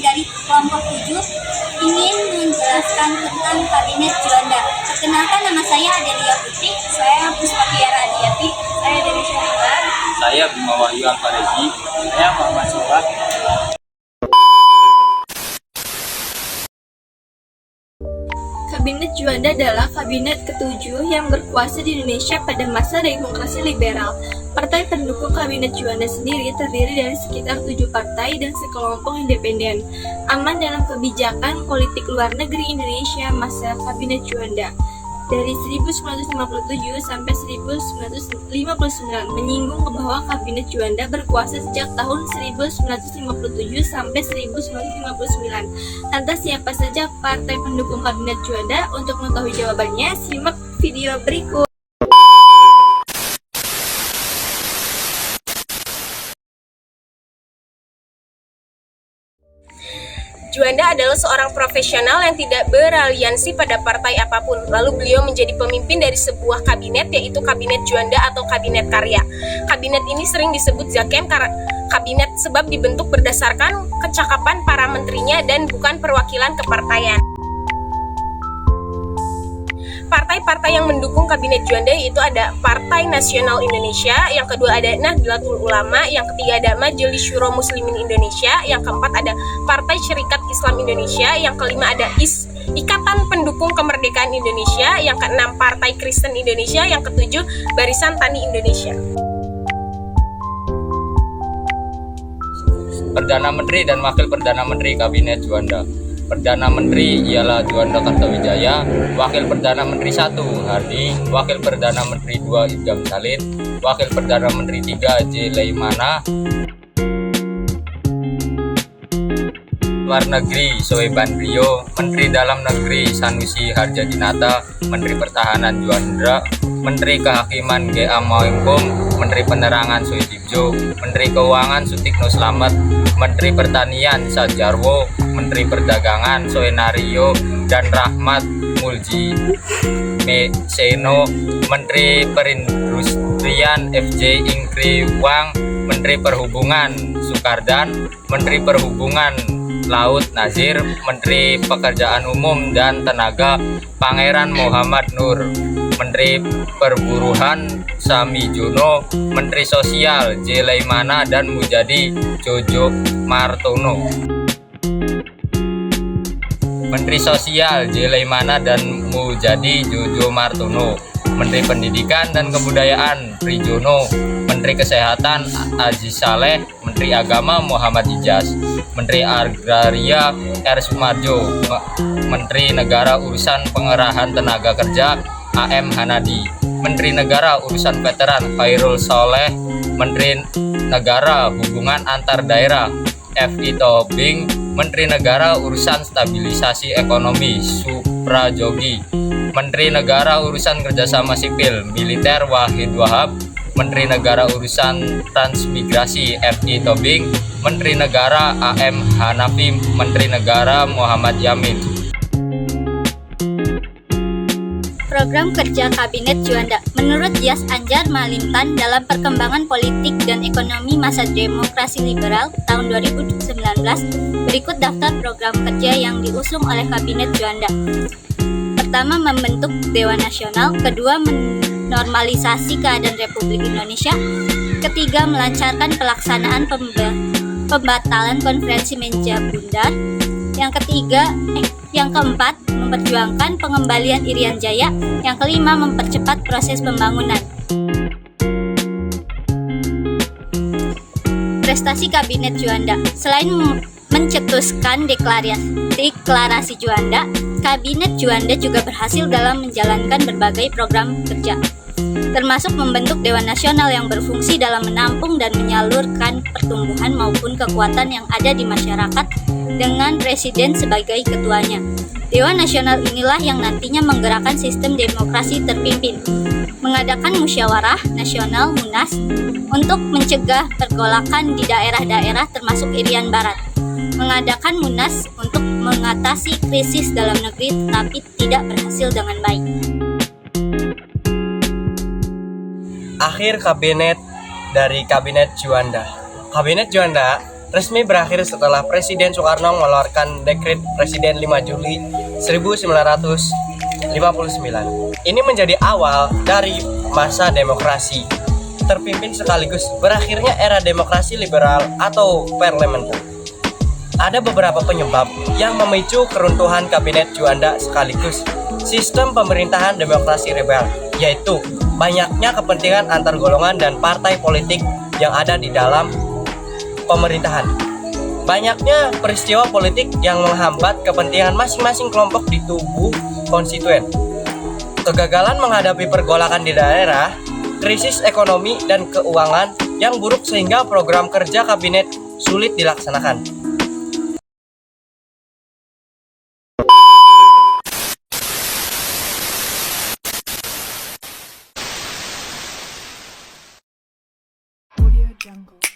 dari kelompok 7 ingin menjelaskan tentang Kabinet Juanda. Perkenalkan, nama saya Adelia Putri. Saya Puspa Tiara Adiati. Saya Dewi Syarifah. Saya Bima Wahyu Alfarezi. Saya Muhammad Sobat. Kabinet Juanda adalah kabinet ketujuh yang berkuasa di Indonesia pada masa demokrasi liberal. Partai pendukung Kabinet Juanda sendiri terdiri dari sekitar 7 partai dan sekelompok independen. Aman dalam kebijakan politik luar negeri Indonesia masa Kabinet Juanda dari 1957 sampai 1959 menyinggung bahwa Kabinet Juanda berkuasa sejak tahun 1957 sampai 1959. Lantas siapa saja partai pendukung Kabinet Juanda? Untuk mengetahui jawabannya, simak video berikut. Juanda adalah seorang profesional yang tidak beraliansi pada partai apapun. Lalu beliau menjadi pemimpin dari sebuah kabinet, yaitu Kabinet Juanda atau Kabinet Karya. Kabinet ini sering disebut Zakem kabinet sebab dibentuk berdasarkan kecakapan para menterinya dan bukan perwakilan kepartaian. Partai-partai yang mendukung Kabinet Juanda yaitu ada Partai Nasional Indonesia, yang kedua ada Nahdlatul Ulama, yang ketiga ada Majelis Syuro Muslimin Indonesia, yang keempat ada Partai Syarikat Islam Indonesia, yang kelima ada Ikatan Pendukung Kemerdekaan Indonesia, yang keenam Partai Kristen Indonesia, yang ketujuh Barisan Tani Indonesia. Perdana Menteri dan Wakil Perdana Menteri Kabinet Juanda. Perdana Menteri ialah Juanda Kartawijaya, Wakil Perdana Menteri 1 Hardi, Wakil Perdana Menteri 2 Idham Salin, Wakil Perdana Menteri 3 J. Laimana, Luar Negeri Soeban Rio, Menteri Dalam Negeri Sanusi Harjadinata, Menteri Pertahanan Juandra, Menteri Kehakiman G. A. Moengkom, Menteri Penerangan Suitibjo, Menteri Keuangan Sutikno Slamet, Menteri Pertanian Sajarwo, Menteri Perdagangan Soenario dan Rahmat Mulji Meseno, Menteri Perindustrian FJ Ingkri Wang, Menteri Perhubungan Sukardan, Menteri Perhubungan Laut Nazir, Menteri Pekerjaan Umum dan Tenaga Pangeran Muhammad Nur, Menteri Perburuhan Sami Jono, Menteri Sosial J. Laimana dan Mujadi Jojo Martono. Menteri Sosial J. Laimana dan Mujadi Jojo Martono, Menteri Pendidikan dan Kebudayaan Prijono, Menteri Kesehatan Aziz Saleh, Menteri Agama Muhammad Ijaz, Menteri Agraria R. Sumarjo, Menteri Negara Urusan Pengerahan Tenaga Kerja A.M. Hanadi, Menteri Negara Urusan Veteran Khairul Soleh, Menteri Negara Hubungan Antar Daerah F.I. Tobing, Menteri Negara Urusan Stabilisasi Ekonomi Suprajogi, Menteri Negara Urusan Kerjasama Sipil Militer Wahid Wahab, Menteri Negara Urusan Transmigrasi F.I. Tobing, Menteri Negara A.M. Hanafi, Menteri Negara Muhammad Yamin. Program kerja Kabinet Juanda. Menurut Yas Anjar Malintan, dalam perkembangan politik dan ekonomi masa demokrasi liberal tahun 2019, berikut daftar program kerja yang diusung oleh Kabinet Juanda. Pertama, membentuk Dewan Nasional. Kedua, menormalisasi keadaan Republik Indonesia. Ketiga, melancarkan pelaksanaan pembatalan konferensi meja bundar. Yang keempat, memperjuangkan pengembalian Irian Jaya. Yang kelima, mempercepat proses pembangunan. Prestasi Kabinet Juanda. Selain mencetuskan deklarasi Juanda, Kabinet Juanda juga berhasil dalam menjalankan berbagai program kerja, termasuk membentuk Dewan Nasional yang berfungsi dalam menampung dan menyalurkan pertumbuhan maupun kekuatan yang ada di masyarakat dengan Presiden sebagai ketuanya. Dewan Nasional inilah yang nantinya menggerakkan sistem demokrasi terpimpin, mengadakan musyawarah nasional Munas untuk mencegah pergolakan di daerah-daerah termasuk Irian Barat, mengadakan Munas untuk mengatasi krisis dalam negeri tetapi tidak berhasil dengan baik. Akhir kabinet dari Kabinet Juanda. Kabinet Juanda resmi berakhir setelah Presiden Soekarno mengeluarkan Dekret Presiden 5 Juli 1959. Ini menjadi awal dari masa demokrasi terpimpin sekaligus berakhirnya era demokrasi liberal atau parlementer. Ada beberapa penyebab yang memicu keruntuhan Kabinet Juanda sekaligus sistem pemerintahan demokrasi liberal, yaitu banyaknya kepentingan antar golongan dan partai politik yang ada di dalam pemerintahan. Banyaknya peristiwa politik yang menghambat kepentingan masing-masing kelompok di tubuh konstituen. Kegagalan menghadapi pergolakan di daerah, krisis ekonomi dan keuangan yang buruk sehingga program kerja kabinet sulit dilaksanakan. Audio Jungle.